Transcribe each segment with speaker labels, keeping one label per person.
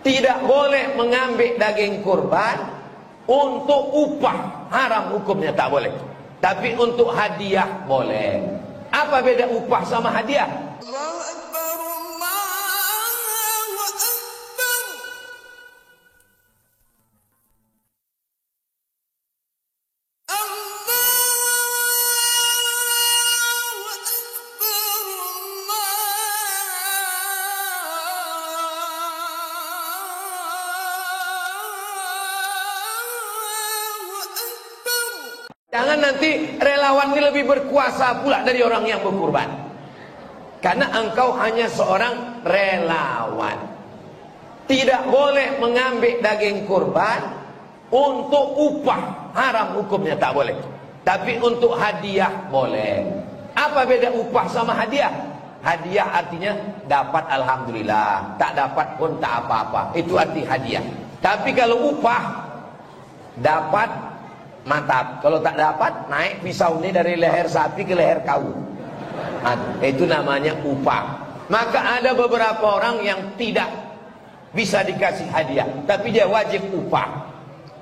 Speaker 1: Tidak boleh mengambil daging kurban untuk upah, haram hukumnya, tak boleh. Tapi untuk hadiah boleh. Apa beda upah sama hadiah? Allahu Akbar, Allahu Akbar. Jangan nanti relawan ini lebih berkuasa pula dari orang yang berkurban. Karena engkau hanya seorang relawan. Tidak boleh mengambil daging kurban untuk upah, haram hukumnya, tak boleh. Tapi untuk hadiah boleh. Apa beda upah sama hadiah? Hadiah artinya dapat alhamdulillah, tak dapat pun tak apa-apa. Itu arti hadiah. Tapi kalau upah, dapat mantap. Kalau tak dapat, naik pisau ini dari leher sapi ke leher kau. Itu namanya upah. Maka ada beberapa orang yang tidak bisa dikasih hadiah, tapi dia wajib upah.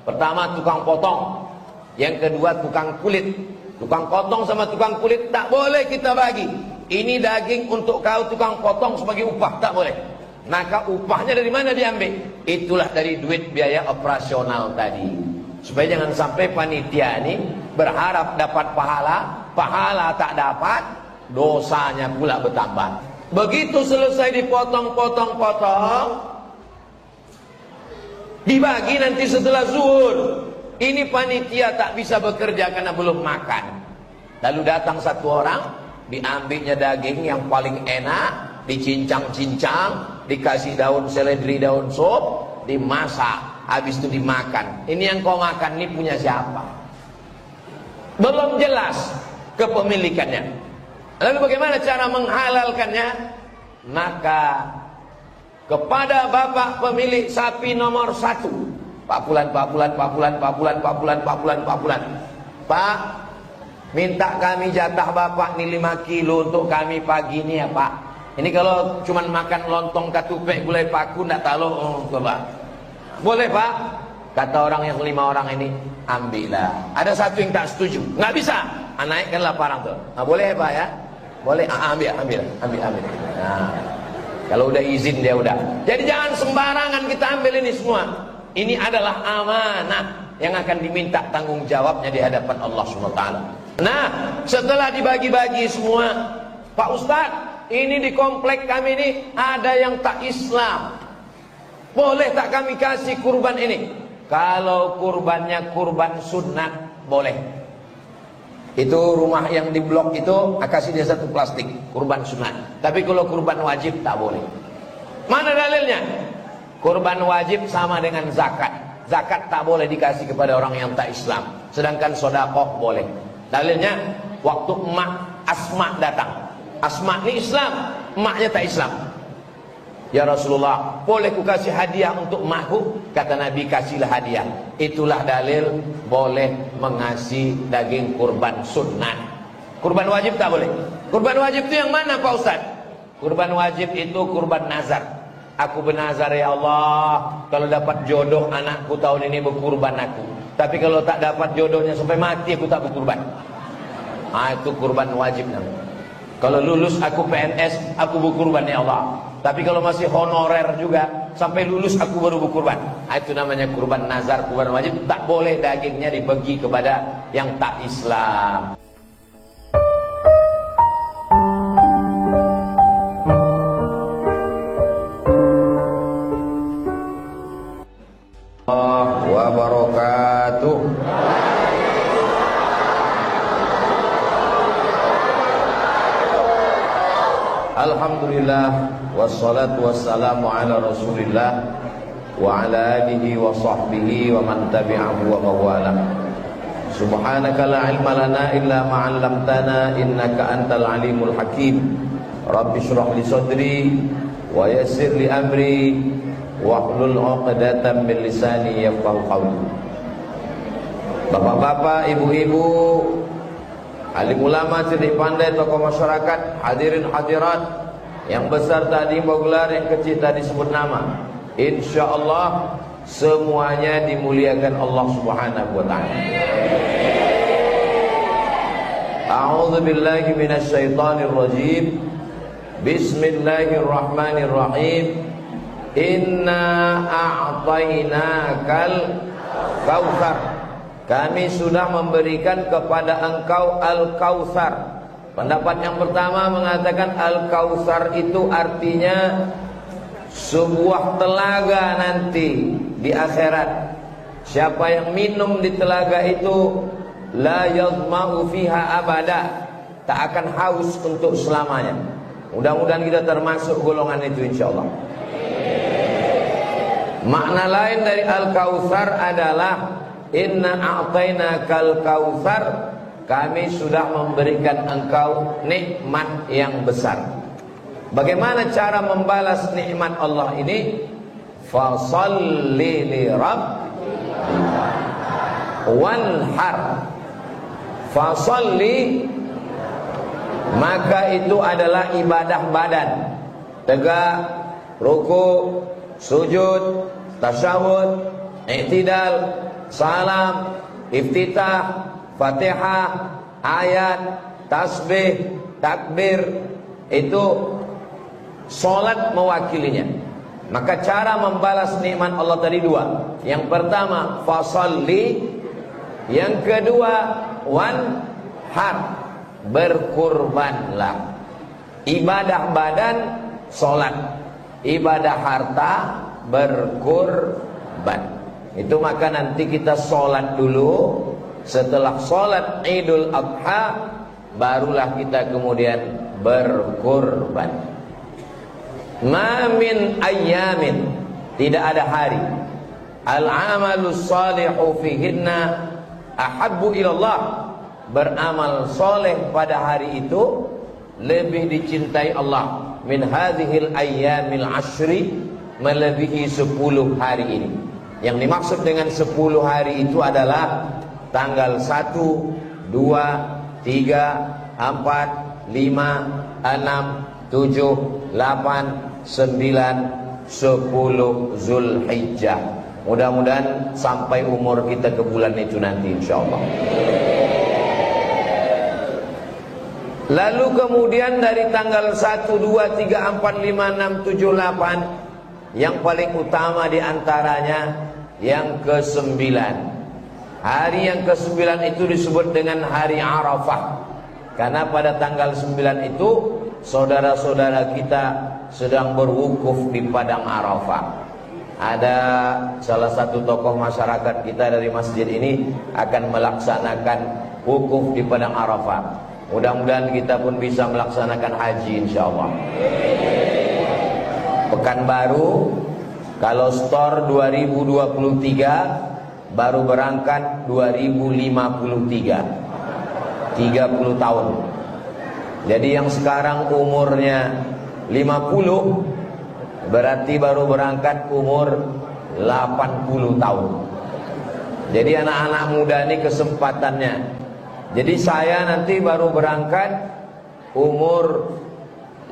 Speaker 1: Pertama tukang potong, yang kedua tukang kulit. Tukang potong sama tukang kulit tak boleh kita bagi. Ini daging untuk kau tukang potong sebagai upah, tak boleh. Maka upahnya dari mana diambil? Itulah dari duit biaya operasional tadi. Supaya jangan sampai panitia ini berharap dapat pahala, pahala tak dapat, dosanya pula bertambah. Begitu selesai dipotong-potong-potong, dibagi nanti setelah zuhur. Ini panitia tak bisa bekerja karena belum makan. Lalu datang satu orang, diambilnya daging yang paling enak, dicincang-cincang, dikasih daun seledri, daun sop, dimasak. Habis itu dimakan. Ini yang kau makan ini punya siapa? Belum jelas kepemilikannya. Lalu bagaimana cara menghalalkannya? Maka kepada bapak pemilik sapi nomor 1, Pak Pulan, Pak, minta kami jatah bapak nih 5 kilo untuk kami pagi ini ya Pak. Ini kalau cuman makan lontong katupek gulai paku ndak tahu Pak. Boleh Pak? Kata orang yang 5 orang ini, ambillah. Ada satu yang tak setuju, nggak bisa. Naikkanlah parang tuh. Boleh Pak ya? Boleh. Ambil. Nah, kalau udah izin dia udah. Jadi jangan sembarangan kita ambil ini semua. Ini adalah amanah yang akan diminta tanggung jawabnya di hadapan Allah SWT. Nah, setelah dibagi-bagi semua, Pak Ustadz, ini di komplek kami ini ada yang tak Islam. Boleh tak kami kasih kurban ini? Kalau kurbannya kurban sunat, boleh. Itu rumah yang di blok itu, kasih dia satu plastik, kurban sunat. Tapi kalau kurban wajib, tak boleh. Mana dalilnya? Kurban wajib sama dengan zakat. Zakat tak boleh dikasih kepada orang yang tak Islam. Sedangkan sodakoh boleh. Dalilnya, waktu emak Asma datang. Asma ini Islam, emaknya tak Islam. Ya Rasulullah, boleh ku kasih hadiah untuk emakku? Kata Nabi, kasihlah hadiah. Itulah dalil boleh mengasih daging kurban sunat. Kurban wajib tak boleh. Kurban wajib itu yang mana Pak Ustaz? Kurban wajib itu kurban nazar. Aku bernazar ya Allah, kalau dapat jodoh anakku tahun ini berkurban aku. Tapi kalau tak dapat jodohnya sampai mati aku tak berkurban. Itu kurban wajib namanya. Kalau lulus aku PNS, aku berkurban ya Allah. Tapi kalau masih honorer juga, sampai lulus aku baru berkurban. Itu namanya kurban nazar, kurban wajib. Tak boleh dagingnya dibagi kepada yang tak Islam. Wabarakatuh. Alhamdulillah, wassalatu wassalamu ala Rasulillah wa ala alihi wa sahbihi wa man tabi'ahu wa mawala. Subhanaka la ilma lana illa ma 'allamtana innaka antal alimul hakim. Rabbi shrah li sadri wa yassir li amri wahlul 'uqdatam min lisani yafqahu qawli. Bapak-bapak, ibu-ibu, alim ulama, cerdik pandai, tokoh masyarakat, hadirin hadirat, yang besar tadi mau gelar, yang kecil tadi sebut nama. insyaallah semuanya dimuliakan Allah Subhanahu wa taala. A'udzu billahi minasy syaithanir rajim. Bismillahirrahmanirrahim. Inna a'tainakal kautsar. Kami sudah memberikan kepada engkau al-kautsar. Pendapat yang pertama mengatakan al-kautsar itu artinya sebuah telaga nanti di akhirat. Siapa yang minum di telaga itu la yazma'u fiha abada, tak akan haus untuk selamanya. Mudah-mudahan kita termasuk golongan itu insyaallah. Makna lain dari al-kautsar adalah inna a'tainakal kautsar, kami sudah memberikan engkau nikmat yang besar. Bagaimana cara membalas nikmat Allah ini? Fasholli li rabbika wanhar. Fasholli, maka itu adalah ibadah badan. Tegak, ruku, sujud, tasyahud, i'tidal, salam, iftitah, Fatihah, ayat, tasbih, takbir, itu salat mewakilinya. Maka cara membalas nikmat Allah tadi dua. Yang pertama fasholli, yang kedua wanhar, berkurbanlah. Ibadah badan salat, ibadah harta berkurban. Itu maka nanti kita salat dulu. Setelah salat Idul Adha barulah kita kemudian berkurban. Ma min ayyamin, tidak ada hari, al-amalus salihu fihinna ahabbu ilallah, beramal soleh pada hari itu lebih dicintai Allah min hadhil ayyamil ashri, melebihi 10 hari ini. Yang dimaksud dengan 10 hari itu adalah tanggal 1, 2, 3, 4, 5, 6, 7, 8, 9, 10 Zulhijjah. Mudah-mudahan sampai umur kita ke bulan itu nanti insyaallah. Lalu kemudian dari tanggal 1, 2, 3, 4, 5, 6, 7, 8, yang paling utama diantaranya yang ke-9. Hari yang ke-9 itu disebut dengan hari Arafah. Karena pada tanggal 9 itu saudara-saudara kita sedang berwukuf di padang Arafah. Ada salah satu tokoh masyarakat kita dari masjid ini akan melaksanakan wukuf di padang Arafah. Mudah-mudahan kita pun bisa melaksanakan haji insyaallah. Pekanbaru kalau store 2023 baru berangkat 2053, 30 tahun. Jadi yang sekarang umurnya 50 berarti baru berangkat umur 80 tahun. Jadi anak-anak muda ini kesempatannya. Jadi saya nanti baru berangkat umur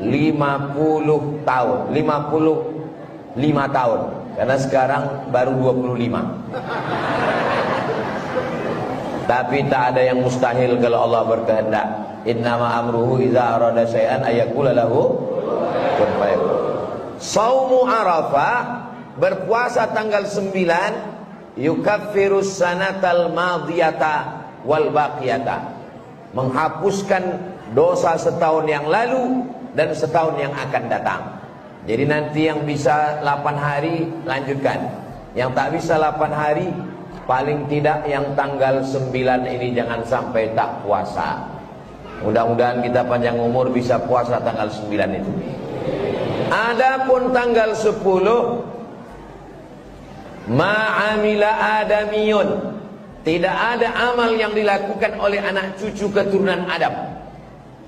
Speaker 1: 50 tahun, 55 tahun. Karena sekarang baru 25. Tapi tak ada yang mustahil kalau Allah berkehendak. Innama amruhu idza arada syai'an ayyaqula lahu kun fayakun. Shaumu Arafah, berpuasa tanggal 9, yukaffirus sanatal madiyata wal baqiyata, menghapuskan dosa setahun yang lalu dan setahun yang akan datang. Jadi nanti yang bisa 8 hari lanjutkan, yang tak bisa 8 hari paling tidak yang tanggal 9 ini jangan sampai tak puasa. Mudah-mudahan kita panjang umur bisa puasa tanggal 9 itu. Adapun tanggal 10 ma'amila adamiyun, tidak ada amal yang dilakukan oleh anak cucu keturunan Adam.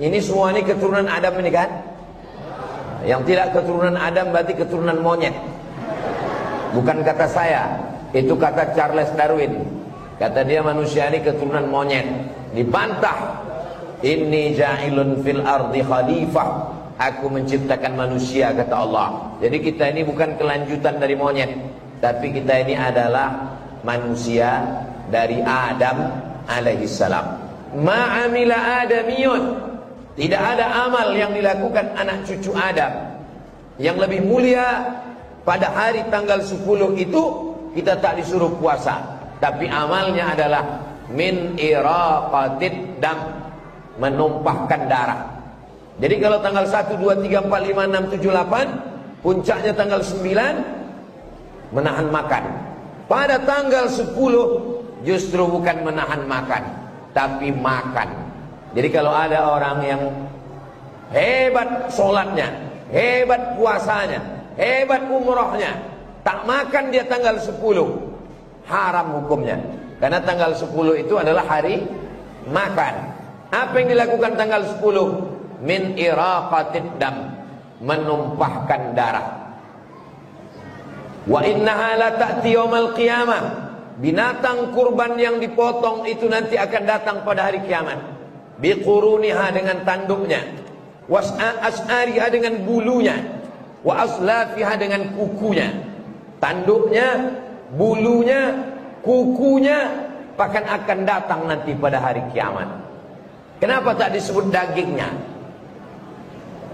Speaker 1: Ini semua ini keturunan Adam ini kan? Yang tidak keturunan Adam berarti keturunan monyet. Bukan kata saya, itu kata Charles Darwin. Kata dia manusia ini keturunan monyet. Dibantah. Inni ja'ilun fil ardi khalifah. Aku menciptakan manusia, kata Allah. Jadi kita ini bukan kelanjutan dari monyet, tapi kita ini adalah manusia dari Adam alaihissalam. Ma'amila adamiyun, tidak ada amal yang dilakukan anak cucu Adam yang lebih mulia pada hari tanggal 10 itu kita tak disuruh puasa, tapi amalnya adalah min iraqatid dam, menumpahkan darah. Jadi kalau tanggal 1, 2, 3, 4, 5, 6, 7, 8, puncaknya tanggal 9 menahan makan. Pada tanggal 10 justru bukan menahan makan, tapi makan. Jadi kalau ada orang yang hebat sholatnya, hebat puasanya, hebat umrohnya, tak makan dia tanggal 10, haram hukumnya. Karena tanggal 10 itu adalah hari makan. Apa yang dilakukan tanggal 10? Min iraqatid dam, menumpahkan darah. Wa innaha la ta'ti yaumal qiyamah, binatang kurban yang dipotong itu nanti akan datang pada hari kiamat. Biquruniha, dengan tanduknya, was'ariha, dengan bulunya, wa aslafiha, dengan kukunya. Tanduknya, bulunya, kukunya bahkan akan datang nanti pada hari kiamat. Kenapa tak disebut dagingnya?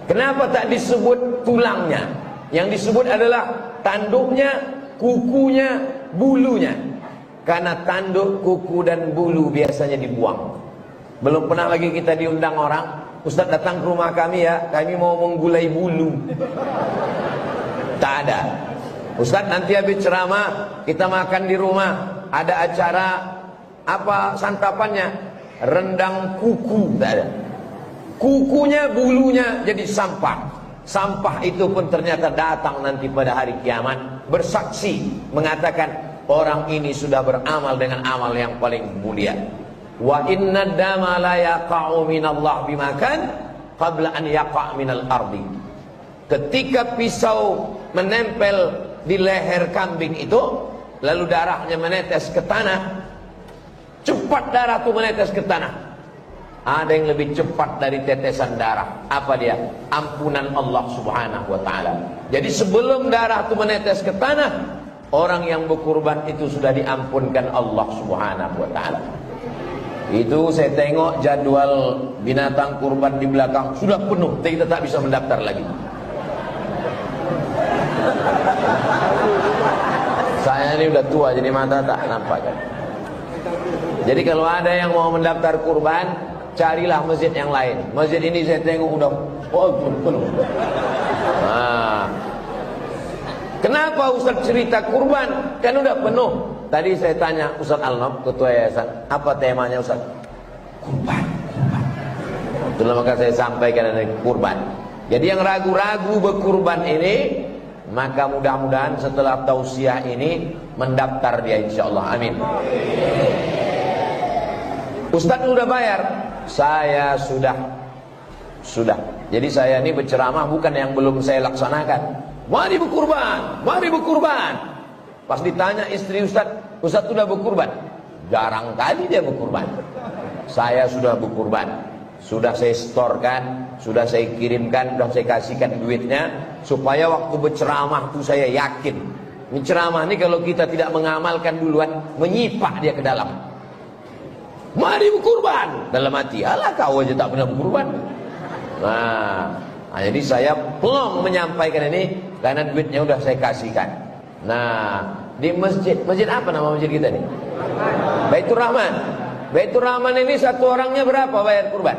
Speaker 1: Kenapa tak disebut tulangnya? Yang disebut adalah tanduknya, kukunya, bulunya. Karena tanduk, kuku dan bulu biasanya dibuang. Belum pernah lagi kita diundang orang, Ustaz datang ke rumah kami ya, kami mau menggulai bulu. Tak ada. Ustaz nanti habis ceramah kita makan di rumah, ada acara apa santapannya? Rendang kuku. Tak ada. Kukunya, bulunya jadi sampah. Sampah itu pun ternyata datang nanti pada hari kiamat, bersaksi mengatakan orang ini sudah beramal dengan amal yang paling mulia. Wa inna dama la yaqa'u minallah bimakan qabla an yaqa' minal ardi. Ketika pisau menempel di leher kambing itu, lalu darahnya menetes ke tanah, cepat darah itu menetes ke tanah. Ada yang lebih cepat dari tetesan darah. Apa dia? Ampunan Allah subhanahu wa ta'ala. Jadi sebelum darah itu menetes ke tanah, orang yang berkurban itu sudah diampunkan Allah subhanahu wa ta'ala. Itu saya tengok jadwal binatang kurban di belakang sudah penuh, kita tak bisa mendaftar lagi. Saya ini udah tua jadi mata tak nampak kan. Jadi kalau ada yang mau mendaftar kurban, carilah masjid yang lain. Masjid ini saya tengok udah penuh. Nah, kenapa Ustaz cerita kurban? Kan udah penuh. Tadi saya tanya Ustaz Alnob, ketua yayasan, apa temanya Ustaz? Kurban. Itulah maka saya sampaikan ada kurban. Jadi yang ragu-ragu berkurban ini, maka mudah-mudahan setelah tausiah ini mendaftar dia insyaallah. Amin. Ustaz udah bayar? Saya sudah. Jadi saya ini berceramah bukan yang belum saya laksanakan. Mari berkurban, mari berkurban. Pas ditanya istri Ustaz sudah berkurban? Jarang kali dia berkurban. Saya sudah berkurban. Sudah saya setorkan, sudah saya kirimkan, sudah saya kasihkan duitnya, supaya waktu berceramah itu saya yakin. Ini ceramah ini kalau kita tidak mengamalkan duluan, menyipak dia ke dalam. Mari berkurban. Dalam hati, alah kau aja tak pernah berkurban. Nah, jadi saya pelong menyampaikan ini karena duitnya sudah saya kasihkan. Nah, di masjid apa nama masjid kita nih? Baitur Rahman. Baitur Rahman ini satu orangnya berapa bayar kurban?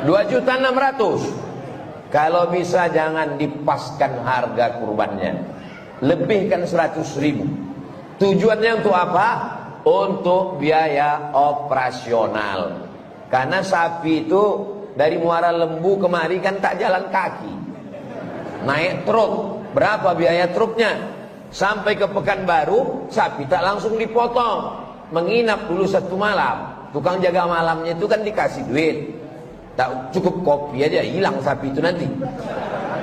Speaker 1: 2.600.000. Kalau bisa jangan dipaskan harga kurbannya, lebihkan 100.000. Tujuannya untuk apa? Untuk biaya operasional. Karena sapi itu dari Muara Lembu kemari kan tak jalan kaki, naik truk. Berapa biaya truknya? Sampai ke Pekanbaru, sapi tak langsung dipotong, menginap dulu 1 malam. Tukang jaga malamnya itu kan dikasih duit, tak cukup kopi aja hilang sapi itu nanti.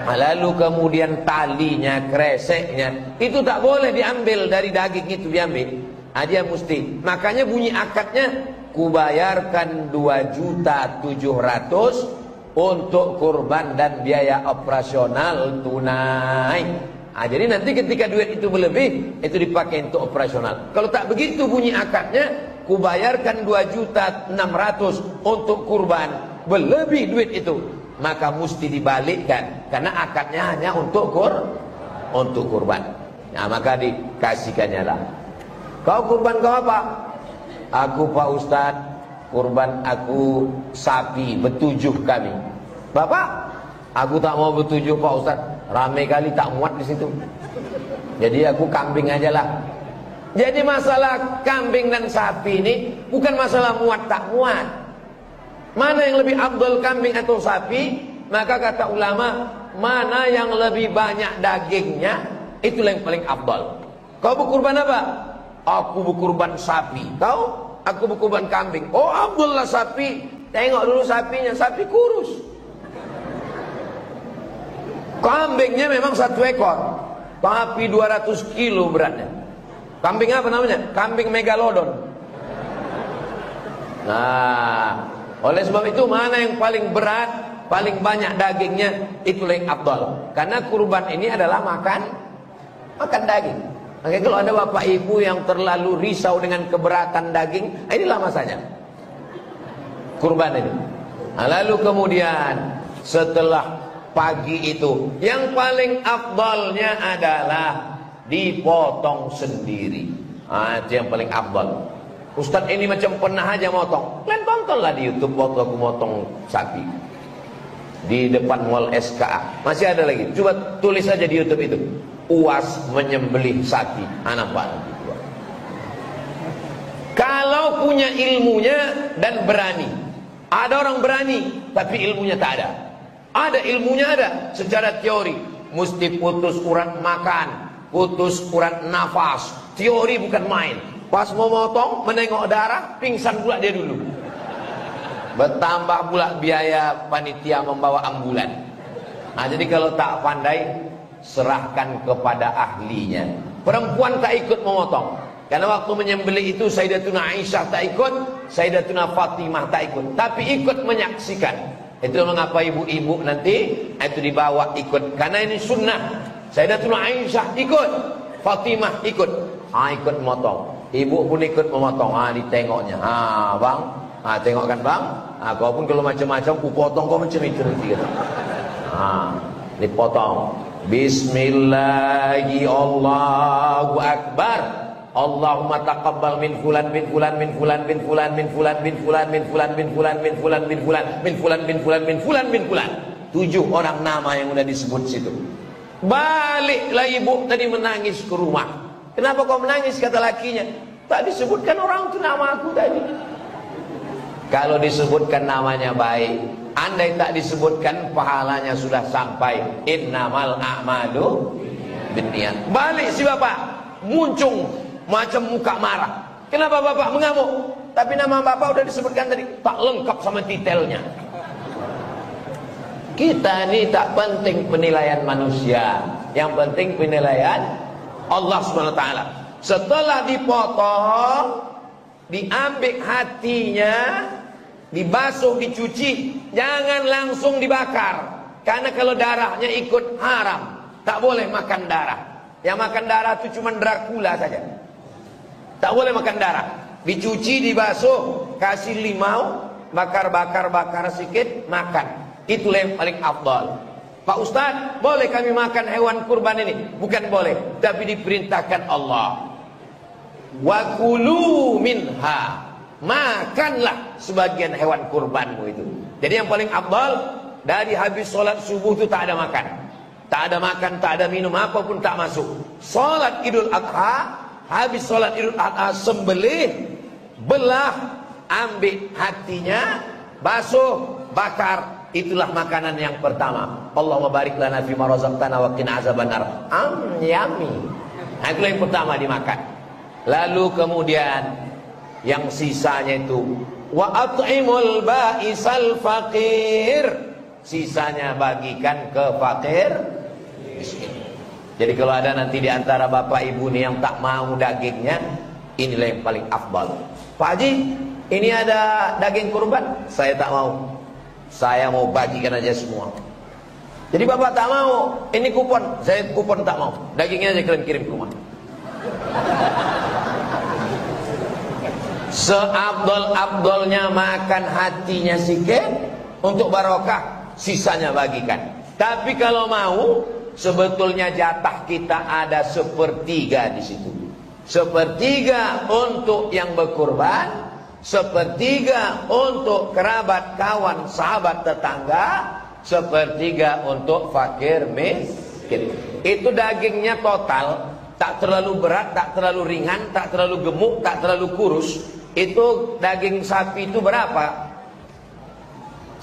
Speaker 1: Lalu kemudian talinya, kreseknya itu tak boleh diambil dari daging itu, diambil aja mesti. Makanya bunyi akadnya, kubayarkan 2.700.000 untuk kurban dan biaya operasional tunai. Jadi nanti ketika duit itu berlebih, itu dipakai untuk operasional. Kalau tak begitu bunyi akadnya, kubayarkan 2.600.000 untuk kurban, berlebih duit itu, maka mesti dibalikkan karena akadnya hanya untuk kurban. Nah, maka dikasihkannya lah. Kau kurban kau apa? Aku Pak Ustadz, kurban aku sapi bertujuh kami. Bapak, aku tak mau bertujuh Pak Ustadz, ramai kali tak muat di situ. Jadi aku kambing aja lah. Jadi masalah kambing dan sapi ini bukan masalah muat tak muat. Mana yang lebih afdal, kambing atau sapi? Maka kata ulama, mana yang lebih banyak dagingnya, itulah yang paling afdal. Kau berkurban apa? Aku berkurban sapi. Kau? Aku berkurban kambing. Oh, afdal lah sapi. Tengok dulu sapinya, sapi kurus. Kambingnya memang 1 ekor, tapi 200 kilo beratnya. Kambing apa namanya? Kambing megalodon. Nah, oleh sebab itu mana yang paling berat, paling banyak dagingnya, itulah yang afdal. Karena kurban ini adalah makan daging. Makanya kalau ada bapak ibu yang terlalu risau dengan keberatan daging, inilah masanya kurban ini. Nah, lalu kemudian setelah pagi itu, yang paling afdalnya adalah dipotong sendiri. Itu yang paling afdal. Ustaz ini macam pernah aja motong. Kalian tontonlah di YouTube waktu aku motong sapi di depan mall SKA. Masih ada lagi. Coba tulis aja di YouTube itu, UAS menyembelih sapi. Nampak. Kalau punya ilmunya dan berani. Ada orang berani tapi ilmunya tak ada. Ada ilmunya, ada secara teori. Mesti putus urat makan, putus urat nafas. Teori bukan main. Pas mau motong, menengok darah, pingsan pula dia dulu. Bertambah pula biaya panitia membawa ambulan. Nah, jadi kalau tak pandai, serahkan kepada ahlinya. Perempuan tak ikut memotong, karena waktu menyembelih itu Sayyidatuna Aisyah tak ikut, Sayyidatuna Fatimah tak ikut, tapi ikut menyaksikan. Itu mengapa ibu-ibu nanti itu dibawa ikut, karena ini sunnah. Sayyidatuna Aisyah ikut, Fatimah ikut, ikut memotong. Ibu pun ikut memotong. Ditengoknya, bang, tengok kan bang, kau pun kalau macam-macam ku potong kau macam itu nanti. Dipotong. Bismillahi Allahu Akbar. Allahumma taqabbal min fulan bin fulan min fulan bin fulan min fulan bin fulan min fulan bin fulan min fulan bin fulan min fulan bin fulan bin fulan bin fulan. 7 orang nama yang sudah disebut situ. Baliklah ibu tadi menangis ke rumah. Kenapa kau menangis, kata lakinya? Tak disebutkan orang itu nama aku tadi. Kalau disebutkan namanya baik, andai tak disebutkan pahalanya sudah sampai. Innamal a'malu binniyat. Balik si bapak muncung macam muka marah. Kenapa bapak mengamuk? Tapi nama bapak udah disebutkan tadi, tak lengkap sama detailnya. Kita ini tak penting penilaian manusia, yang penting penilaian Allah SWT. Setelah dipotong, diambil hatinya, dibasuh, dicuci, jangan langsung dibakar. Karena kalau darahnya ikut haram, tak boleh makan darah. Yang makan darah itu cuma Dracula saja. Tak boleh makan darah. Dicuci, dibasuh, kasih limau, bakar sedikit, makan. Itulah yang paling afdal. Pak Ustaz, boleh kami makan hewan kurban ini? Bukan boleh, tapi diperintahkan Allah. Wa kulu minha, makanlah sebagian hewan kurbanmu itu. Jadi yang paling afdal, dari habis sholat subuh itu tak ada makan. Tak ada makan, tak ada minum, apapun tak masuk. Sholat Idul Adha, habis sholat Idul Adha sembelih, belah, ambil hatinya, basuh, bakar. Itulah makanan yang pertama. Allahumma barik lana fima razaqtana wa qina azabannar. Yummy. Nah, itulah yang pertama dimakan. Lalu kemudian yang sisanya itu wa at'imul ba'isal faqir. Sisanya bagikan ke fakir miskin. Jadi kalau ada nanti di antara bapak ibu nih yang tak mau dagingnya, inilah yang paling afdal. Pak Haji, ini ada daging kurban, saya tak mau. Saya mau bagikan aja semua. Jadi bapak tak mau, ini kupon, saya kupon tak mau. Dagingnya aja kalian kirim ke rumah. Seabdol-abdolnya makan hatinya sikit untuk barokah, sisanya bagikan. Tapi kalau mau, sebetulnya jatah kita ada 1/3 di situ. 1/3 untuk yang berkurban, 1/3 untuk kerabat, kawan, sahabat, tetangga, 1/3 untuk fakir miskin. Itu dagingnya total, tak terlalu berat, tak terlalu ringan, tak terlalu gemuk, tak terlalu kurus. Itu daging sapi itu berapa?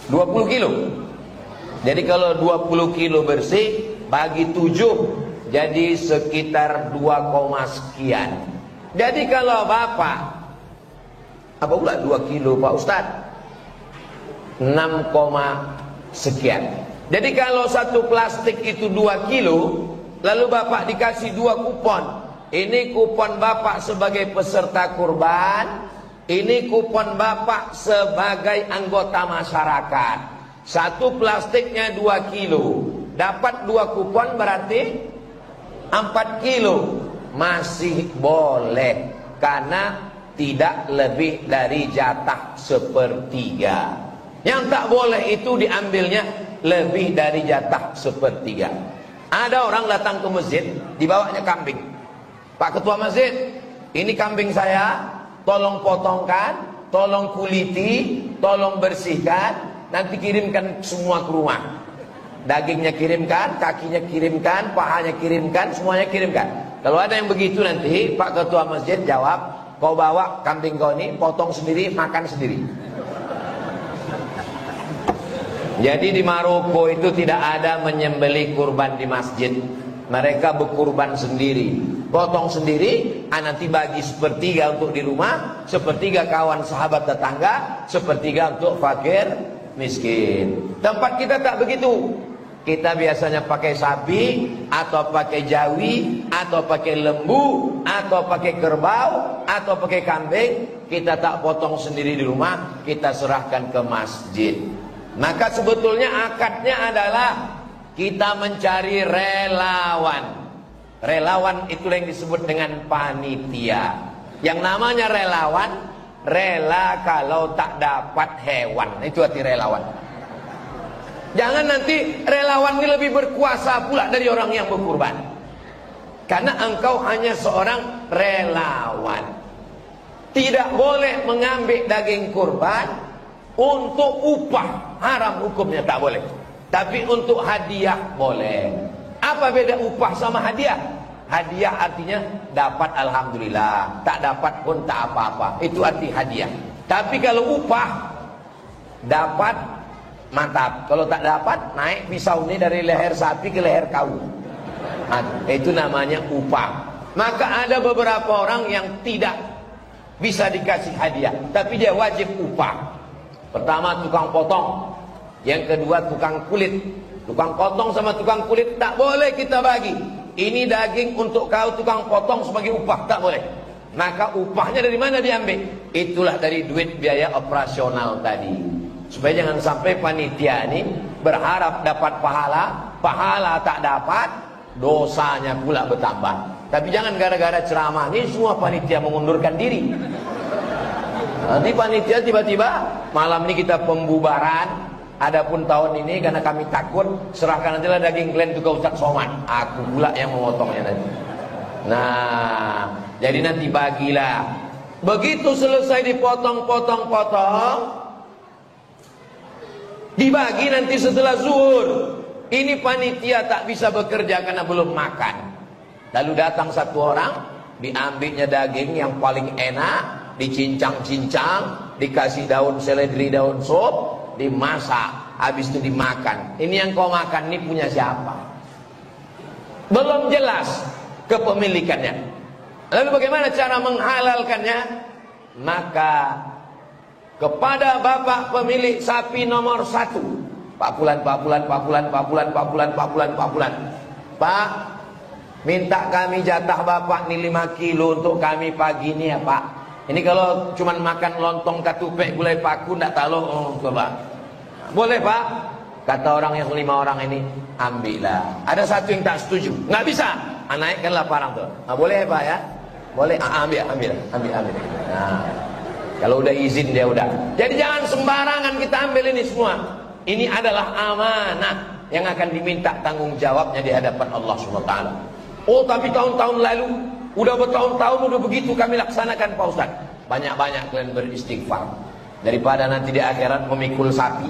Speaker 1: 20 kilo. Jadi kalau 20 kilo bersih bagi 7, jadi sekitar 2, sekian. Jadi kalau bapak, apa pula 2 kilo Pak Ustadz? 6, sekian. Jadi kalau satu plastik itu 2 kilo, lalu bapak dikasih 2 kupon. Ini kupon bapak sebagai peserta kurban, ini kupon bapak sebagai anggota masyarakat. Satu plastiknya 2 kilo, dapat 2 kupon berarti 4 kilo. Masih boleh, karena tidak lebih dari jatah 1/3. Yang tak boleh itu diambilnya lebih dari jatah 1/3. Ada orang datang ke masjid, dibawanya kambing. Pak Ketua Masjid, ini kambing saya, tolong potongkan, tolong kuliti, tolong bersihkan, nanti kirimkan semua ke rumah. Dagingnya kirimkan, kakinya kirimkan, pahanya kirimkan, semuanya kirimkan. Kalau ada yang begitu nanti Pak Ketua Masjid jawab, kau bawa kambing kau ini, potong sendiri, makan sendiri. Jadi di Maroko itu tidak ada menyembelih kurban di masjid. Mereka berkurban sendiri, potong sendiri, nanti bagi 1/3 untuk di rumah, 1/3 kawan sahabat tetangga, 1/3 untuk fakir miskin. Tempat kita tak begitu. Kita biasanya pakai sapi, atau pakai jawi, atau pakai lembu, atau pakai kerbau, atau pakai kambing. Kita tak potong sendiri di rumah, kita serahkan ke masjid. Maka sebetulnya akadnya adalah kita mencari relawan. Relawan itu yang disebut dengan panitia. Yang namanya relawan, rela kalau tak dapat hewan. Itu arti relawan. Jangan nanti relawan ini lebih berkuasa pula dari orang yang berkurban. Karena engkau hanya seorang relawan. Tidak boleh mengambil daging kurban untuk upah, haram hukumnya, tak boleh. Tapi untuk hadiah boleh. Apa beda upah sama hadiah? Hadiah artinya dapat alhamdulillah, tak dapat pun tak apa-apa. Itu arti hadiah. Tapi kalau upah, dapat mantap. Kalau tak dapat, naik pisau ini dari leher sapi ke leher kau. Itu namanya upah. Maka ada beberapa orang yang tidak bisa dikasih hadiah, tapi dia wajib upah. Pertama tukang potong, yang kedua tukang kulit. Tukang potong sama tukang kulit tak boleh kita bagi. Ini daging untuk kau tukang potong sebagai upah, tak boleh. Maka upahnya dari mana diambil? Itulah dari duit biaya operasional tadi. Supaya jangan sampai panitia ini berharap dapat pahala, pahala tak dapat, dosanya pula bertambah. Tapi jangan gara-gara ceramah ini semua panitia mengundurkan diri. Nanti panitia tiba-tiba malam ini kita pembubaran. Adapun tahun ini karena kami takut, serahkan nantilah daging kalian ke Ustaz Somad. Aku pula yang memotongnya nanti. Nah, jadi nanti bagilah. Begitu selesai dipotong-potong-potong, dibagi nanti setelah zuhur. Ini panitia tak bisa bekerja karena belum makan. Lalu datang satu orang, diambilnya daging yang paling enak, dicincang-cincang, dikasih daun seledri, daun sop, dimasak, habis itu dimakan. Ini yang kau makan ini punya siapa? Belum jelas kepemilikannya. Lalu bagaimana cara menghalalkannya? Maka kepada bapak pemilik sapi nomor 1, Pak Fulan, Pak, minta kami jatah bapak nih 5 kilo untuk kami pagi ini ya Pak. Ini kalau cuman makan lontong katupek gulai paku ndak tahu coba. Boleh Pak? Kata orang yang 5 orang ini, ambillah. Ada satu yang tak setuju, nggak bisa. Naikkanlah parang tuh. Boleh Pak ya? Boleh. Ambil. Nah, kalau udah izin dia udah. Jadi jangan sembarangan kita ambil ini semua. Ini adalah amanah yang akan diminta tanggung jawabnya di hadapan Allah SWT. Oh tapi tahun-tahun lalu, udah bertahun-tahun udah begitu kami laksanakan Pak Ustaz. Banyak-banyak kalian beristighfar, daripada nanti di akhirat memikul sapi.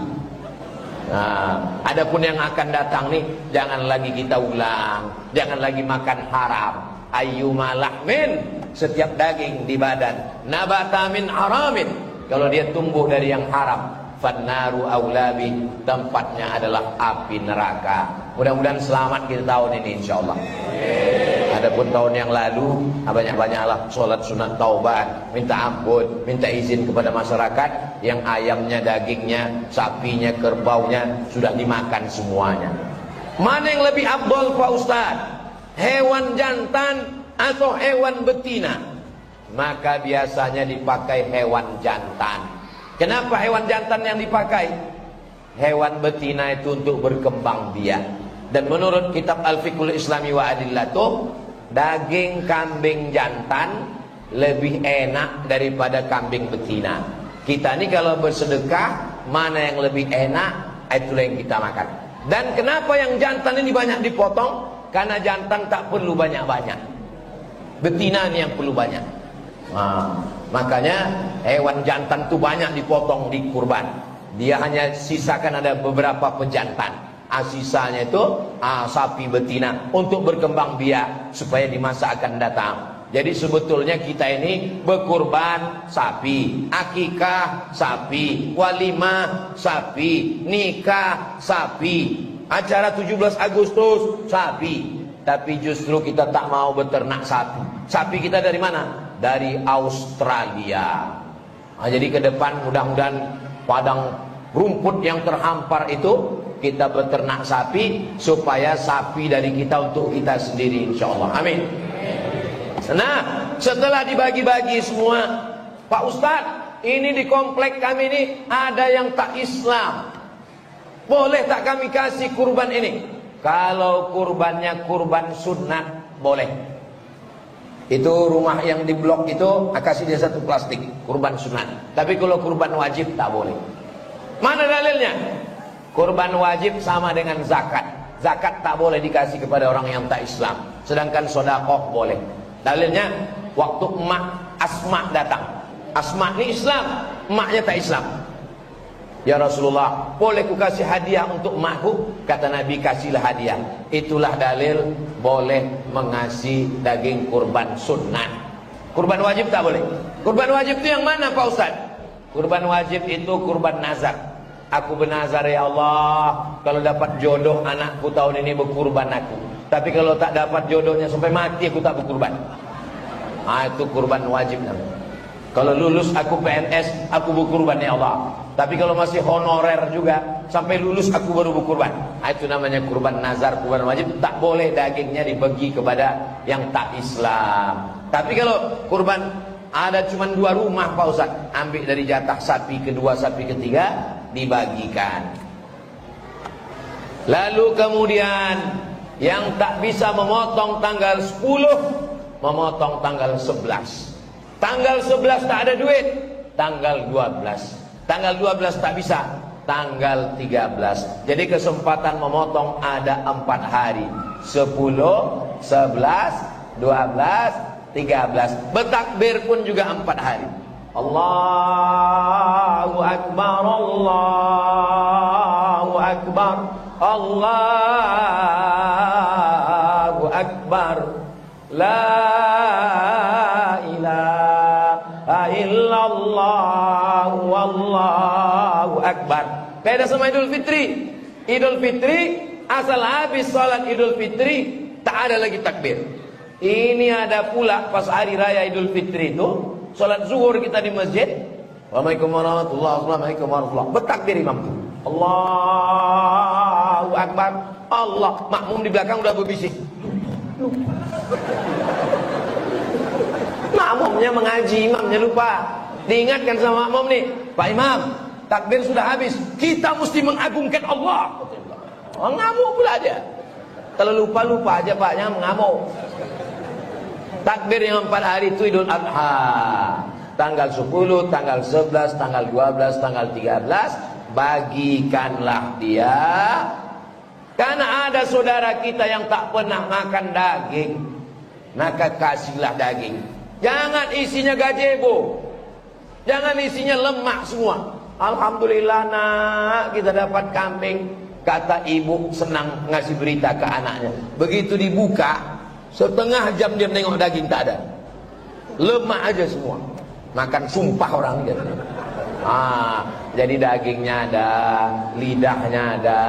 Speaker 1: Nah, adapun yang akan datang nih, jangan lagi kita ulang, jangan lagi makan haram. Ayyuma lahmin, setiap daging di badan, nabata min haramin, kalau dia tumbuh dari yang haram, fannaru aulabi, tempatnya adalah api neraka. Mudah-mudahan selamat kita tahun ini insyaallah. Adapun tahun yang lalu, banyak-banyaklah sholat sunat taubat, minta ampun, minta izin kepada masyarakat yang ayamnya, dagingnya, sapinya, kerbaunya sudah dimakan semuanya. Mana yang lebih afdol Pak Ustaz? Hewan jantan atau hewan betina? Maka biasanya dipakai hewan jantan. Kenapa hewan jantan yang dipakai? Hewan betina itu untuk berkembang biak. Dan menurut kitab Al-Fiqhul Islami wa Adillatuh, daging kambing jantan lebih enak daripada kambing betina. Kita ini kalau bersedekah, mana yang lebih enak, itulah yang kita makan. Dan kenapa yang jantan ini banyak dipotong? Karena jantan tak perlu banyak-banyak, betina ini yang perlu banyak. Nah, makanya hewan jantan itu banyak dipotong di kurban. Dia hanya sisakan ada beberapa pejantan. Sisanya itu sapi betina untuk berkembang biak supaya di masa akan datang. Jadi sebetulnya kita ini berkurban sapi, akikah sapi, walimah sapi, nikah sapi, acara 17 Agustus sapi. Tapi justru kita tak mau beternak sapi. Sapi kita dari mana? Dari Australia. Jadi ke depan mudah-mudahan padang rumput yang terhampar itu kita beternak sapi, supaya sapi dari kita untuk kita sendiri insyaallah. Amin. Nah, setelah dibagi-bagi semua, Pak Ustadz, ini di komplek kami ini ada yang tak Islam, boleh tak kami kasih kurban ini? Kalau kurbannya kurban sunat, boleh. Itu rumah yang di blok itu, kasih dia satu plastik kurban sunat. Tapi kalau kurban wajib tak boleh. Mana dalilnya? Kurban wajib sama dengan zakat. Zakat tak boleh dikasih kepada orang yang tak Islam. Sedangkan sedekah boleh. Dalilnya, waktu emak Asma datang. Asma ini Islam, emaknya tak Islam. Ya Rasulullah, boleh ku kasih hadiah untuk emakku? Kata Nabi, kasihlah hadiah. Itulah dalil boleh mengasih daging kurban sunnah. Kurban wajib tak boleh. Kurban wajib itu yang mana Pak Ustaz? Kurban wajib itu kurban nazar. Aku bernazar ya Allah, kalau dapat jodoh anakku tahun ini berkurban aku. Tapi kalau tak dapat jodohnya sampai mati aku tak berkurban. Itu kurban wajib namanya. Kalau lulus aku PNS, aku berkurban ya Allah. Tapi kalau masih honorer juga, sampai lulus aku baru berkurban. Itu namanya kurban nazar, kurban wajib. Tak boleh dagingnya dibagi kepada yang tak Islam. Tapi kalau kurban ada cuma 2 rumah Pak Ustaz, ambil dari jatah sapi kedua, sapi ketiga, dibagikan. Lalu kemudian yang tak bisa memotong tanggal 10, memotong tanggal 11. Tanggal 11 tak ada duit, tanggal 12. Tanggal 12 tak bisa, tanggal 13. Jadi kesempatan memotong ada 4 hari. 10, 11, 12, 13. Bertakbir pun juga 4 hari. Allahu Akbar, Allahu Akbar, Allahu Akbar, la ilaha illallah, wallahu Akbar. Beda sama Idul Fitri. Idul Fitri, asal habis salat Idul Fitri, tak ada lagi takbir. Ini ada pula pas hari raya Idul Fitri itu, salat zuhur kita di masjid, Assalamualaikum warahmatullahi wabarakatuh, bertakbir imam itu, Allahu Akbar, Allah. Makmum di belakang udah berbisik. Makmumnya mengaji, imamnya lupa. Diingatkan sama makmum nih, Pak Imam, takbir sudah habis, kita mesti mengagungkan Allah. Oh, ngamuk pula dia. Kalau lupa-lupa aja paknya mengamuk. Takbir yang 4 hari itu Idul Adha. Tanggal 10, tanggal 11, tanggal 12, tanggal 13, bagikanlah dia. Karena ada saudara kita yang tak pernah makan daging, maka kasihlah daging. Jangan isinya gazebo, jangan isinya lemak semua. Alhamdulillah nak, kita dapat kambing. Kata ibu senang ngasih berita ke anaknya. Begitu dibuka, setengah jam dia menengok daging tak ada, lemak aja semua. Makan sumpah orang gitu. Jadi dagingnya ada, lidahnya ada,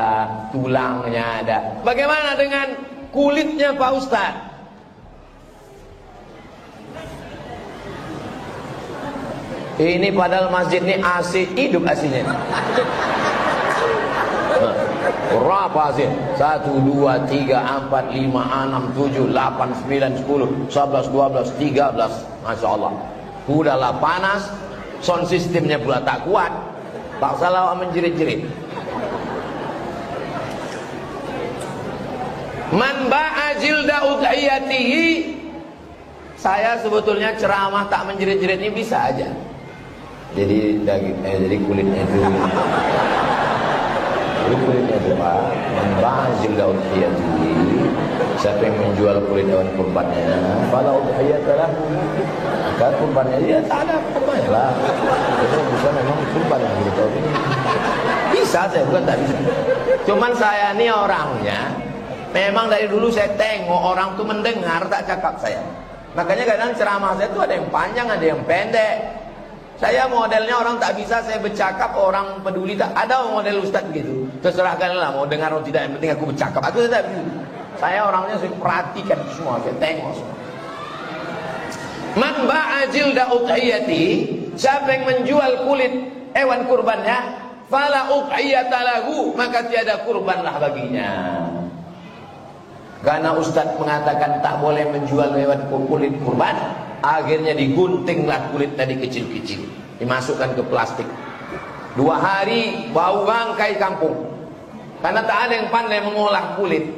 Speaker 1: tulangnya ada. Bagaimana dengan kulitnya Pak Ustadz? Ini padahal masjid ini AC hidup aslinya. Berapa sih? 1, 2, 3, 4, 5, 6, 7, 8, 9, 10, 11, 12, 13. Masya Allah. Udahlah panas, sound sistemnya pula tak kuat, tak salah menjerit-jerit. Man ba'a jilda udhiyatihi. Saya sebetulnya ceramah tak menjerit-jerit ini bisa aja. Jadi daging, jadi kulitnya itu. Kulitnya itu Pak. Man ba'a jilda udhiyatihi. Siapa yang menjual kulit hewan kurbannya, fala udhiyatalah. Maka kurbannya dia tak ada kurbannya lah. Itu bisa memang kurban lah gitu. Bisa saya, bukan tak bisa. Cuman saya ini orangnya, memang dari dulu saya tengok orang tuh mendengar tak cakap saya. Makanya kadang ceramah saya tuh ada yang panjang, ada yang pendek. Saya modelnya orang tak bisa saya bercakap, orang peduli tak. Ada model ustaz gitu. Terserahkanlah mau dengar atau tidak, yang penting aku bercakap. Aku tidak begitu. Saya orangnya saya perhatikan semua, saya tengok semua. Man ba'a jilda udhiyati, siapa yang menjual kulit hewan kurbannya, fala udhiyata lahu, maka tiada kurbanlah baginya. Karena ustaz mengatakan tak boleh menjual hewan kulit kurban, akhirnya diguntinglah kulit tadi kecil-kecil, dimasukkan ke plastik. 2 hari bau bangkai kampung. Karena tak ada yang pandai mengolah kulit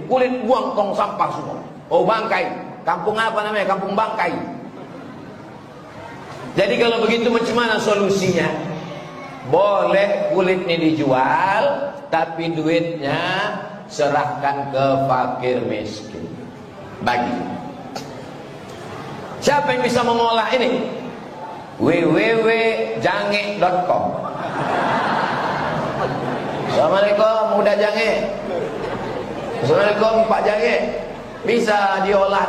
Speaker 1: buang tong sampah semua. Oh bangkai, kampung apa namanya? Kampung bangkai. Jadi kalau begitu macam mana solusinya? Boleh kulit ini dijual, tapi duitnya serahkan ke fakir miskin. Bagi. Siapa yang bisa mengolah ini? www.jange.com. Assalamualaikum Muda Jange. Assalamualaikum Pak Jange. Bisa diolah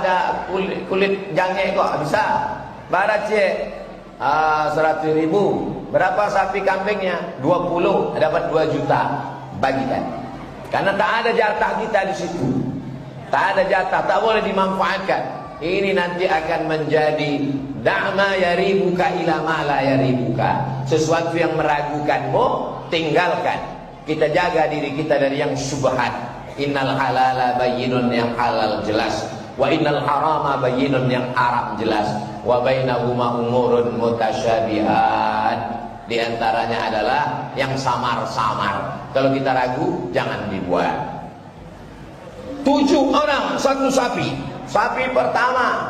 Speaker 1: kulit jange kok? Bisa. Barat cik 100.000. Berapa sapi kambingnya? 20. Dapat 2 juta. Bagikan. Karena tak ada jatah kita di situ. Tak ada jatah, tak boleh dimanfaatkan. Ini nanti akan menjadi da'ma yaribuka ila ma la yaribuka. Sesuatu yang meragukanmu, tinggalkan. Kita jaga diri kita dari yang syubhat. Innal halala bayyinun, yang halal jelas. Wa innal harama bayyinun, yang haram jelas. Wa bainahuma umurun mutasyabihat. Di antaranya adalah yang samar-samar. Kalau kita ragu, jangan dibuat. 7 orang, 1 sapi. Sapi pertama,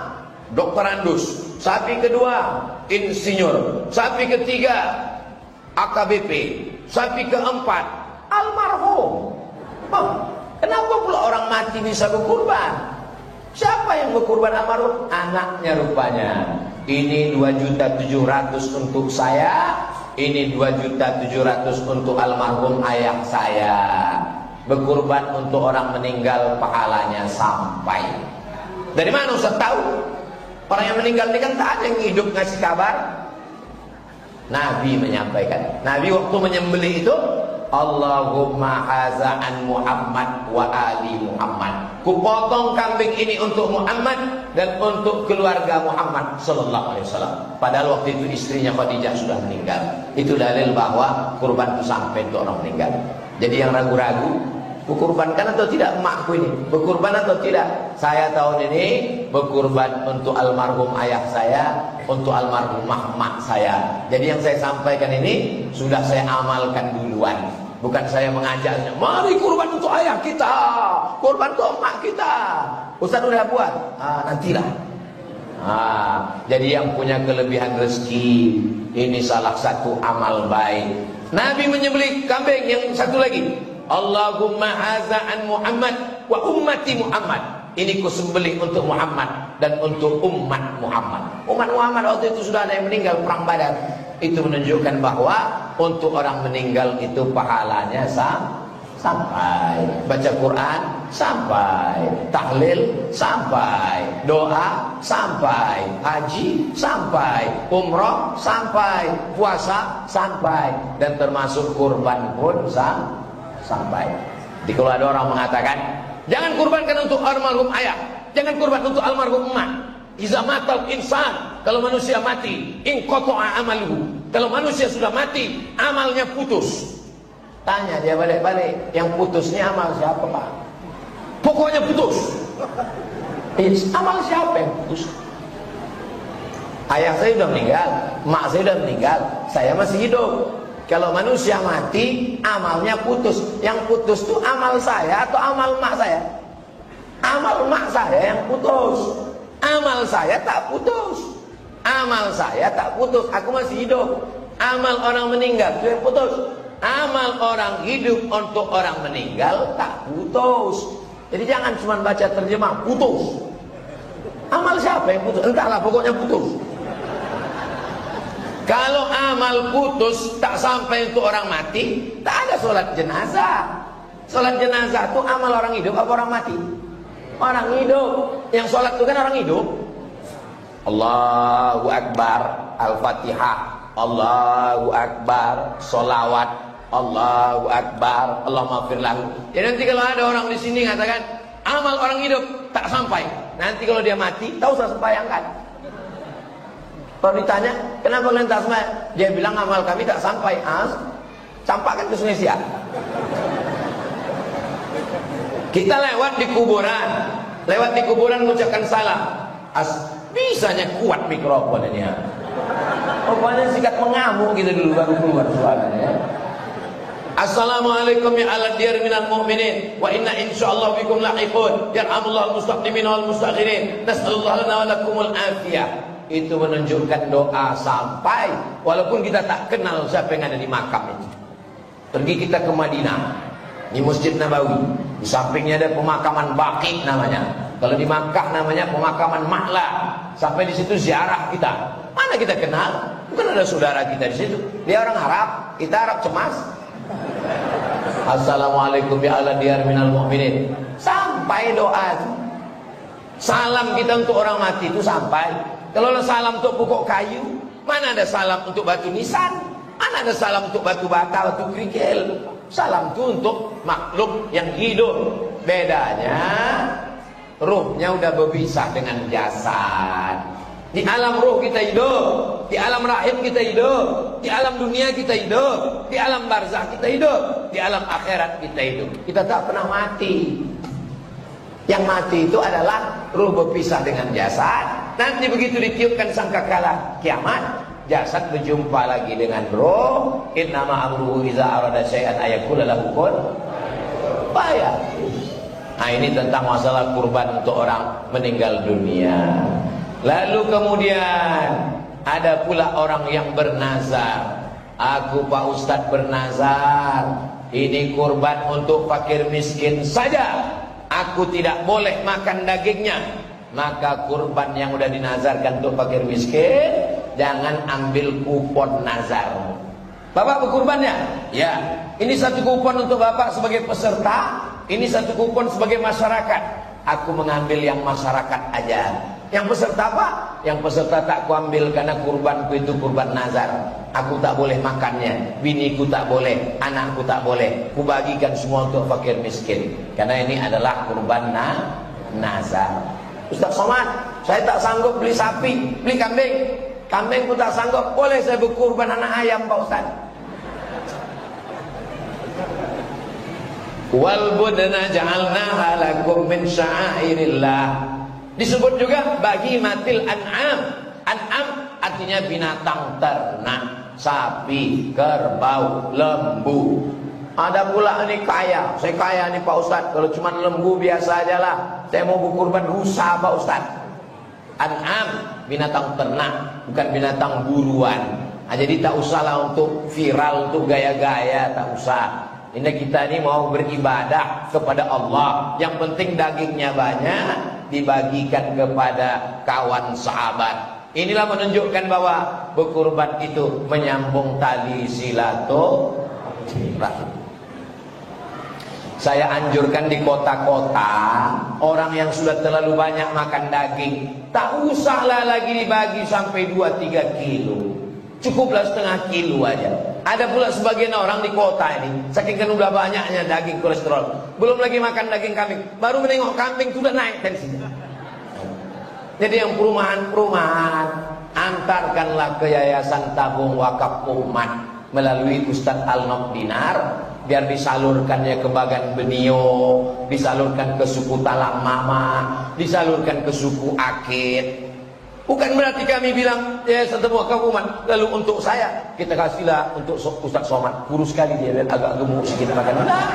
Speaker 1: doktorandus. Sapi kedua, insinyur. Sapi ketiga, AKBP. Sapi keempat, almarhum. Kenapa pula orang mati bisa berkurban? Siapa yang berkurban almarhum? Anaknya rupanya. Ini 2.700.000 untuk saya. Ini 2.700.000 untuk almarhum ayah saya. Berkurban untuk orang meninggal, pahalanya sampai. Dari mana Ustaz tahu? Orang yang meninggal ini kan tak ada yang hidup ngasih kabar. Nabi menyampaikan. Nabi waktu menyembelih itu, Allahumma haza'an Muhammad wa ali Muhammad. Kupotong kambing ini untuk Muhammad dan untuk keluarga Muhammad sallallahu alaihi wasallam. Padahal waktu itu istrinya Khadijah sudah meninggal. Itu dalil bahwa kurban itu sampai untuk orang meninggal. Jadi yang ragu-ragu, Berkurbankan atau tidak emakku ini? Berkurban atau tidak? Saya tahun ini berkurban untuk almarhum ayah saya, untuk almarhumah emak saya. Jadi yang saya sampaikan ini sudah saya amalkan duluan. Bukan saya mengajaknya, mari kurban untuk ayah kita, kurban untuk emak kita. Ustaz udah buat? Nantilah. Jadi yang punya kelebihan rezeki, ini salah satu amal baik. Nabi menyembelih kambing yang satu lagi. Allahumma haza'an Muhammad wa ummati Muhammad. Ini kusembelih untuk Muhammad dan untuk umat Muhammad. Umat Muhammad waktu itu sudah ada yang meninggal perang Badar. Itu menunjukkan bahwa untuk orang meninggal itu pahalanya sampai. Baca Quran sampai, tahlil sampai, doa sampai, haji sampai, umrah sampai, puasa sampai, dan termasuk kurban pun sampai. Jadi kalau ada orang mengatakan jangan kurbankan untuk almarhum ayah, jangan kurban untuk almarhum emak. Iza matal insan, kalau manusia mati, inqata'a amaluhu. Kalau manusia sudah mati, amalnya putus. Tanya dia balik-balik, yang putus ini amal siapa, Pak? Pokoknya putus. Amal siapa yang putus? Ayah saya sudah meninggal, emak saya sudah meninggal, saya masih hidup. Kalau manusia mati, amalnya putus. Yang putus itu amal saya atau amal emak saya? Amal emak saya yang putus. Amal saya tak putus. Amal saya tak putus, aku masih hidup. Amal orang meninggal itu yang putus. Amal orang hidup untuk orang meninggal tak putus. Jadi jangan cuma baca terjemah putus. Amal siapa yang putus? Entahlah, pokoknya putus. Kalau amal putus tak sampai untuk orang mati, tak ada sholat jenazah. Sholat jenazah itu amal orang hidup apa orang mati? Orang hidup. Yang sholat itu kan orang hidup. Allahu Akbar, Al-Fatihah, Allahu Akbar, sholawat, Allahu Akbar, Allahumma firlahu. Ya nanti kalau ada orang di sini mengatakan amal orang hidup tak sampai, nanti kalau dia mati, tak usah sembahyangkan. Kalau ditanya, kenapa kalian tak sembahyang? Dia bilang amal kami tak sampai. Campakkan ke Sungai Siak. Kita lewat di kuburan mengucapkan salam. Bisanya kuat mikrofon ini ya. Pokoknya sikat mengamuk gitu dulu baru keluar suaranya. Assalamualaikum ya ala diyar minal mu'minin wa inna insyaallah bikum lahiqun yarhamullahu al-mustaqdimin wal mustakhirin nas'alullah lana wa lakumul afiyah. Itu menunjukkan doa sampai walaupun kita tak kenal siapa yang ada di makam itu. Pergi kita ke Madinah, di Masjid Nabawi, di sampingnya ada pemakaman Baqi namanya. Kalau di Makkah namanya pemakaman Ma'la. Sampai di situ ziarah kita. Mana kita kenal? Bukan ada saudara kita di situ. Dia orang Arab, kita Arab cemas. Assalamualaikum ya ala diyar minal mu'minin. Sampai doa itu. Salam kita untuk orang mati itu sampai. Kalau ada salam untuk pokok kayu, mana ada salam untuk batu nisan? Mana ada salam untuk batu bata, batu kerikil? Salam itu untuk makhluk yang hidup. Bedanya ruhnya udah berpisah dengan jasad. Di alam ruh kita hidup, di alam rahim kita hidup, di alam dunia kita hidup, di alam barzah kita hidup, di alam akhirat kita hidup. Kita tak pernah mati. Yang mati itu adalah ruh berpisah dengan jasad. Nanti begitu ditiupkan sangkakala kiamat, jasad berjumpa lagi dengan ruh. Innama amruhu iza arada syai'an ayaqula lahu kun fayakun. Nah ini tentang masalah kurban untuk orang meninggal dunia. Lalu kemudian ada pula orang yang bernazar. Aku Pak Ustadz bernazar, ini kurban untuk fakir miskin saja. Aku tidak boleh makan dagingnya. Maka kurban yang udah dinazarkan untuk fakir miskin, jangan ambil kupon nazar. Bapak berkurbannya? Ya. Ini satu kupon untuk Bapak sebagai peserta, ini satu kupon sebagai masyarakat. Aku mengambil yang masyarakat aja. Yang peserta apa? Yang peserta tak kuambil karena kurbanku itu kurban nazar. Aku tak boleh makannya, biniku tak boleh, anakku tak boleh. Kubagikan semua untuk fakir miskin. Karena ini adalah kurban nazar. Ustaz Somad, saya tak sanggup beli sapi, beli kambing. Kambingku tak sanggup, boleh saya berkurban anak ayam Pak Ustaz? Wal budna ja'alnaha lakum min sya'airillah. Disebut juga bahimatil an'am. An'am artinya binatang ternak, sapi, kerbau, lembu. Ada pula ini kaya, saya kaya nih Pak Ustadz. Kalau cuma lembu biasa aja lah, saya mau berkurban rusa Pak Ustadz. An'am, binatang ternak, bukan binatang buruan. Nah, jadi tak usahlah untuk viral, untuk gaya-gaya, tak usah. Ini kita ini mau beribadah kepada Allah. Yang penting dagingnya banyak, dibagikan kepada kawan sahabat. Inilah menunjukkan bahwa berkurban itu menyambung tali silaturahim. Saya anjurkan di kota-kota, orang yang sudah terlalu banyak makan daging, tak usahlah lagi dibagi sampai 2-3 kilo. Cukuplah setengah kilo aja. Ada pula sebagian orang di kota ini, saking kan udah banyaknya daging kolesterol, belum lagi makan daging kambing, baru menengok kambing sudah naik tensinya. Jadi yang perumahan-perumahan, antarkanlah ke Yayasan Tabung Wakaf Umat melalui Ustadz Al-Nok Dinar, biar disalurkannya ke Bagan Benio, disalurkan ke suku Talang Mama, disalurkan ke suku Akit. Bukan berarti kami bilang ya Yayasan Tabung Wakaf Umat lalu untuk saya kita kasihlah untuk Ustadz Somad, kurus sekali dia, agak gemuk sedikit makan. Nah,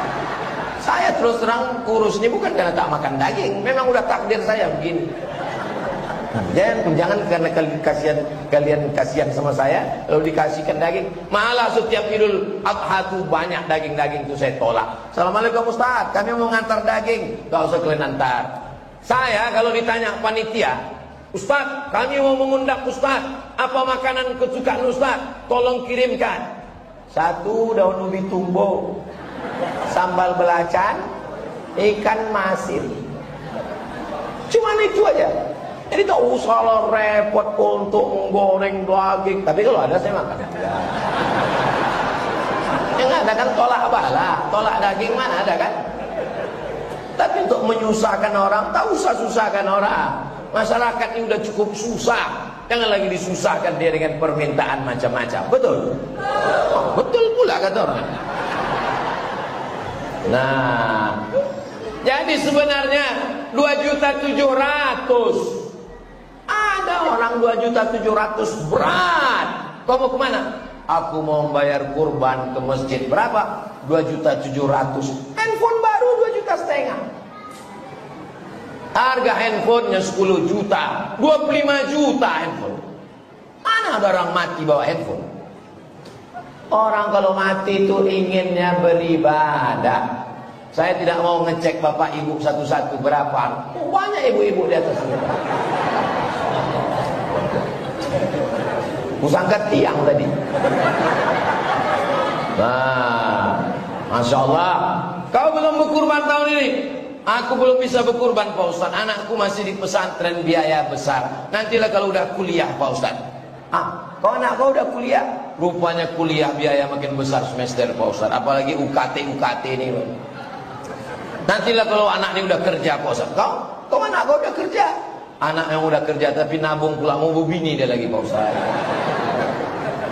Speaker 1: saya terus terang kurus ini bukan karena tak makan daging, memang udah takdir saya begini. Jangan karena kalian kasihan sama saya lalu dikasihkan daging. Malah setiap Idul Adha itu banyak daging-daging itu saya tolak. Assalamualaikum Ustaz, kami mau ngantar daging. Gak usah kalian antar. Saya kalau ditanya panitia, Ustaz, kami mau mengundang Ustaz, apa makanan kesukaan Ustaz? Tolong kirimkan. 1 daun ubi tumbo, sambal belacan, ikan masin. Cuman itu aja. Jadi tak usah repot untuk menggoreng daging. Tapi kalau ada saya makan. Yang ada kan tolak bala, tolak daging mana ada kan? Tapi untuk menyusahkan orang, tak usah susahkan orang. Masyarakat ini udah cukup susah. Jangan lagi disusahkan dia dengan permintaan macam-macam. Betul? Oh, betul pula kata orang. Nah, jadi sebenarnya 2.700.000. Ada orang 2.700.000 berat. Kau mau kemana? Aku mau membayar kurban ke masjid. Berapa? 2.700.000. Handphone baru 2,5 juta. Harga handphonenya 10 juta, 25 juta handphone. Mana ada orang mati bawa handphone? Orang kalau mati itu inginnya beribadah. Saya tidak mau ngecek bapak ibu satu-satu berapa. Banyak ibu-ibu di atas ini. Kusangka tiang tadi. Nah, Masya Allah. Kau belum berkurban tahun ini? Aku belum bisa berkurban Pak Ustaz. Anakku masih di pesantren, biaya besar. Nantilah kalau udah kuliah Pak Ustaz. Kau anak kau udah kuliah? Rupanya kuliah biaya makin besar semester Pak Ustaz. Apalagi UKT ini. Nantilah kalau anak ini udah kerja Pak Ustaz. Kau anak kau udah kerja? Anak yang udah kerja tapi nabung pula mau berbini dia lagi Pak Ustaz.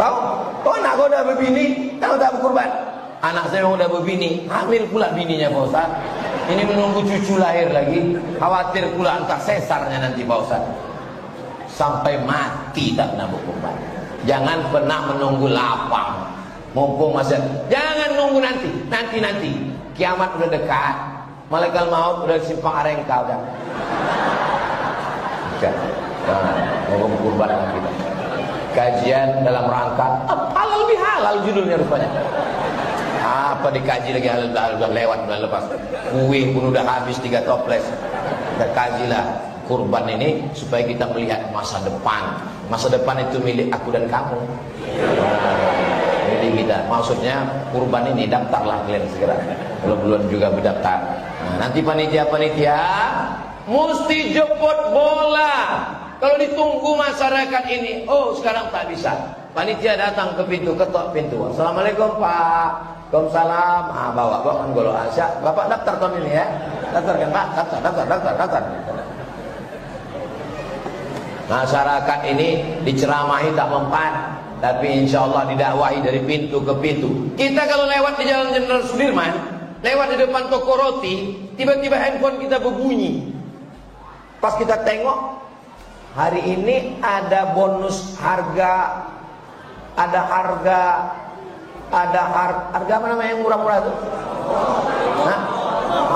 Speaker 1: Kau anak kau udah berbini, kau tak berkurban? Anak saya udah berbini, hamil pula bininya Pak Ustaz. Ini menunggu cucu lahir lagi, khawatir pula entah sesarnya nanti Pak Ustaz. Sampai mati tak pernah berkurban. Jangan pernah menunggu lapang. Mumpung masih, jangan nunggu nanti. Kiamat udah dekat. Malaikat maut udah simpang arengka udah. Mau berkurban lagi. Kajian dalam rangka halal bihalal judulnya rupanya. Apa dikaji lagi halal udah lewat udah lepas. Kue pun udah habis 3 toples. Kita kajilah kurban ini supaya kita melihat masa depan. Masa depan itu milik aku dan kamu. Milik kita. Maksudnya kurban ini daftarlah kalian segera. Belum juga berdaftar. Nah, nanti panitia mesti jemput bola. Kalau ditunggu masyarakat ini, sekarang tak bisa. Panitia datang ke pintu, ketok pintu. Assalamualaikum Pak. Waalaikumsalam. Bawa kan golo Asya. Bapak daftar tahun ini ya. Daftar kan Pak? Daftar. Masyarakat ini diceramahi tak mempan, tapi insya Allah didakwahi dari pintu ke pintu. Kita kalau lewat di Jalan Jenderal Sudirman, lewat di depan toko roti, tiba-tiba handphone kita berbunyi. Pas kita tengok, hari ini ada bonus harga, ada harga apa namanya yang murah-murah itu? Nah,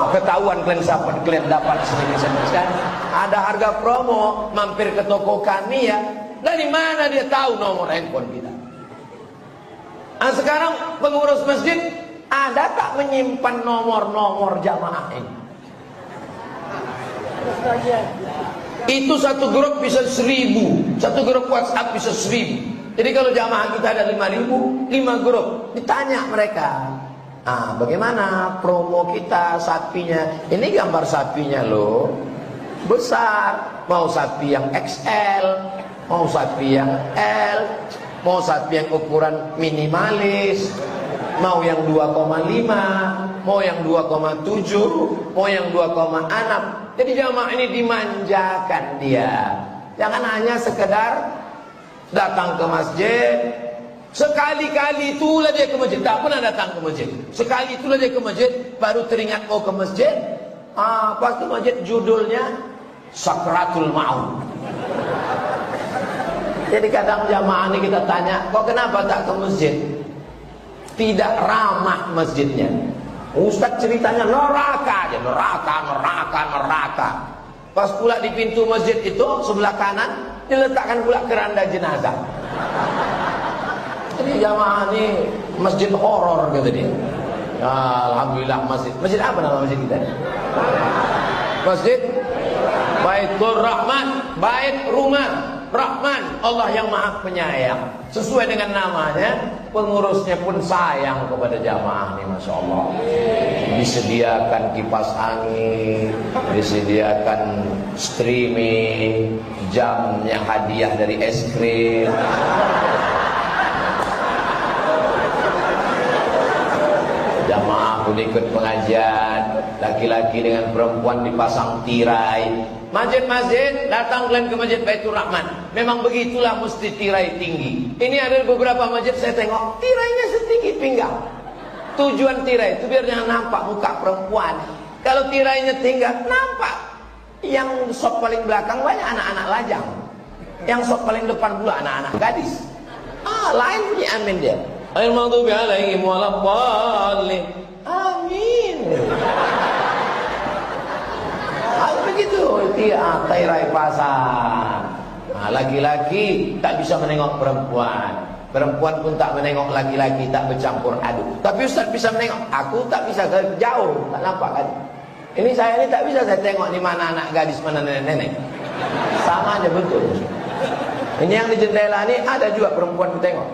Speaker 1: ketahuan kalian dapat sering kan? Ada harga promo, mampir ke toko kami ya. Dari mana dia tahu nomor handphone kita? Nah, sekarang pengurus masjid ada tak menyimpan nomor-nomor jamaah ini? Itu satu grup bisa 1000, satu grup WhatsApp bisa 1000. Jadi kalau jamaah kita ada 5000, 5 grup, ditanya mereka, bagaimana promo kita sapinya? Ini gambar sapinya loh, besar. Mau sapi yang XL, mau sapi yang L, mau sapi yang ukuran minimalis, mau yang 2,5, mau yang 2,7, mau yang 2,6. Jadi jamaah ini dimanjakan dia. Jangan hanya sekedar datang ke masjid, sekali-kali itulah dia ke masjid, tak pernah datang ke masjid. Sekali itulah dia ke masjid, baru teringat mau ke masjid. Pas ke masjid judulnya Sakratul Maut. Jadi kadang jamaah ini kita tanya, kok kenapa tak ke masjid? Tidak ramah masjidnya. Ustaz ceritanya neraka aja, neraka. Pas pula di pintu masjid itu sebelah kanan diletakkan pula keranda jenazah. Jadi jamaah ini masjid horor kata dia. Ya, alhamdulillah masjid apa nama masjid kita? Masjid Baitur Rahman, bait rumah Rahman, Allah yang Maha Penyayang. Sesuai dengan namanya, pengurusnya pun sayang kepada jamaah ini, masya Allah. Disediakan kipas angin, disediakan streaming, jamnya hadiah dari es krim. Jamaah pun ikut pengajian, laki-laki dengan perempuan dipasang tirai. Masjid-masjid, datang kalian ke Masjid Baitur Rahman. Memang begitulah mesti tirai tinggi. Ini ada beberapa masjid saya tengok, tirainya setinggi pinggang. Tujuan tirai itu biar jangan nampak muka perempuan. Kalau tirainya tinggal, nampak. Yang sop paling belakang banyak anak-anak lajang. Yang sop paling depan pula anak-anak gadis. Lain bunyi amin dia. Al-maghdubi alaihim waladdallin. Amin. Begitu, tirai pasar. Laki-laki tak bisa menengok perempuan, perempuan pun tak menengok laki-laki, tak bercampur aduk. Tapi Ustaz bisa menengok, aku tak bisa jauh, tak nampak kan? Ini saya ini tak bisa saya tengok di mana anak gadis, mana nenek-nenek. Sama aja betul. Ini yang di jendela ini ada juga perempuan ku tengok.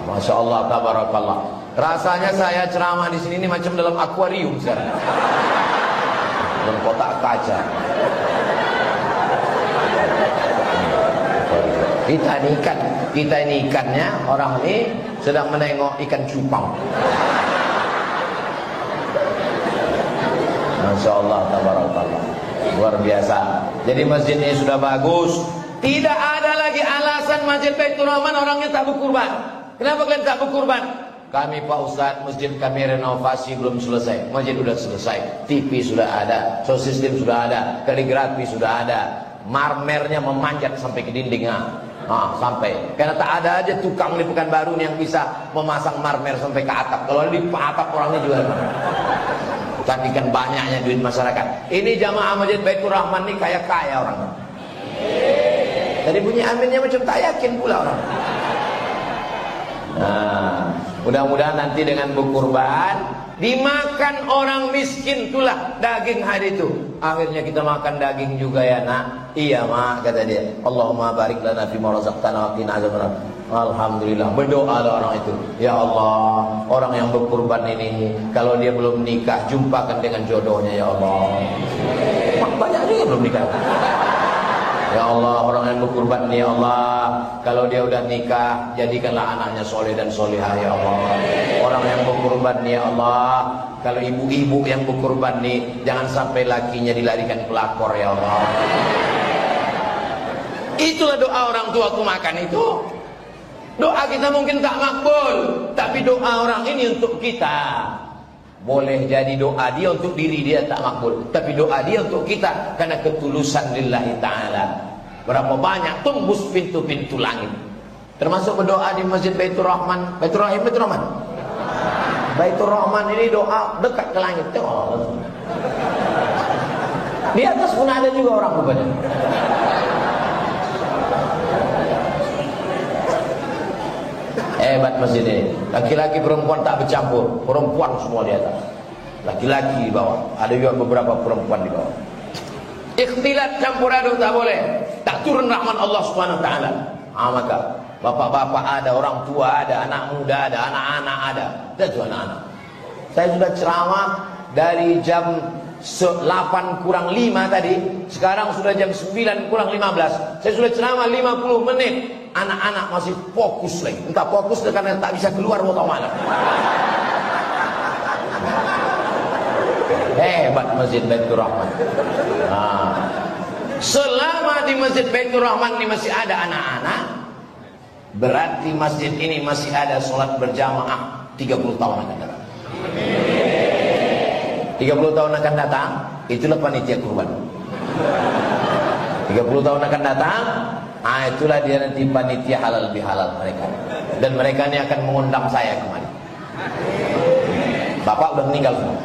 Speaker 1: Masya Allah, tabarakallah. Rasanya saya ceramah di sini ini macam dalam akuarium sekarang. Dalam kotak kaca. Kita ini ikannya, orang ini sedang menengok ikan cupang. Masya Allah, tabarakallah. Luar biasa. Jadi masjid ini sudah bagus. Tidak ada lagi alasan Masjid Baitur Rahman orangnya tak berkurban. Kenapa kalian tak berkurban? Kami Pak Ustadz, masjid kami renovasi belum selesai. Masjid sudah selesai, TV sudah ada, sound system sudah ada, kaligrafi sudah ada, marmernya memanjat sampai ke dinding. Sampai, karena tak ada aja tukang di Pekanbaru yang bisa memasang marmer sampai ke atap. Kalau di atap orangnya jual. Tapi kan banyaknya duit masyarakat. Ini jamaah Masjid Baitur Rahman ini kaya-kaya orang. Tadi bunyi aminnya macam tak yakin pula orang. Mudah-mudahan nanti dengan berkurban dimakan orang miskin, itulah daging hari itu. Akhirnya kita makan daging juga ya nak. Iya mak, kata dia. Allahumma barik lana fima razaqtana wa qina adzabannar. Alhamdulillah, berdoa orang itu. Ya Allah, orang yang berkurban ini kalau dia belum nikah, jumpakan dengan jodohnya ya Allah. Banyak juga belum nikah. Ya Allah, orang yang berkurban ini ya Allah, kalau dia udah nikah, jadikanlah anaknya soleh dan solehah ya Allah. Orang yang berkurban ini ya Allah, kalau ibu-ibu yang berkurban ini, jangan sampai lakinya dilarikan pelakor ya Allah. Itulah doa orang tua aku makan itu. Doa kita mungkin tak makbul, tapi doa orang ini untuk kita. Boleh jadi doa dia untuk diri dia tak makbul, tapi doa dia untuk kita karena ketulusan lillahi ta'ala. Berapa banyak tembus pintu-pintu langit. Termasuk berdoa di Masjid Baitur Rahman. Baitur Rahim, Baitur Rahman. Baitur Rahman ini doa dekat ke langit. Oh. Di atas pun ada juga orang rupanya. Hebat masjid ini. Laki-laki perempuan tak bercampur. Perempuan semua di atas. Laki-laki di bawah. Ada juga beberapa perempuan di bawah. Ikhtilat campur aduk tak boleh. Tak turun rahmat Allah Subhanahu wa taala. Maka bapak-bapak ada, orang tua ada, anak muda ada, anak-anak ada. Dan juga anak-anak. Saya sudah ceramah dari jam 8 kurang 5 tadi. Sekarang sudah jam 9 kurang 15. Saya sudah ceramah 50 menit. Anak-anak masih fokus lagi. Entah fokus karena tak bisa keluar waktu malam. Hebat Masjid Baitur Rahman. Nah, selama di Masjid Baitur Rahman ini masih ada anak-anak, berarti masjid ini masih ada sholat berjamaah 30 tahun akan datang. 30 tahun akan datang, itulah panitia kurban. 30 tahun akan datang, itulah dia nanti panitia halal bihalal mereka. Dan mereka ini akan mengundang saya kemari. Bapak udah meninggal semua.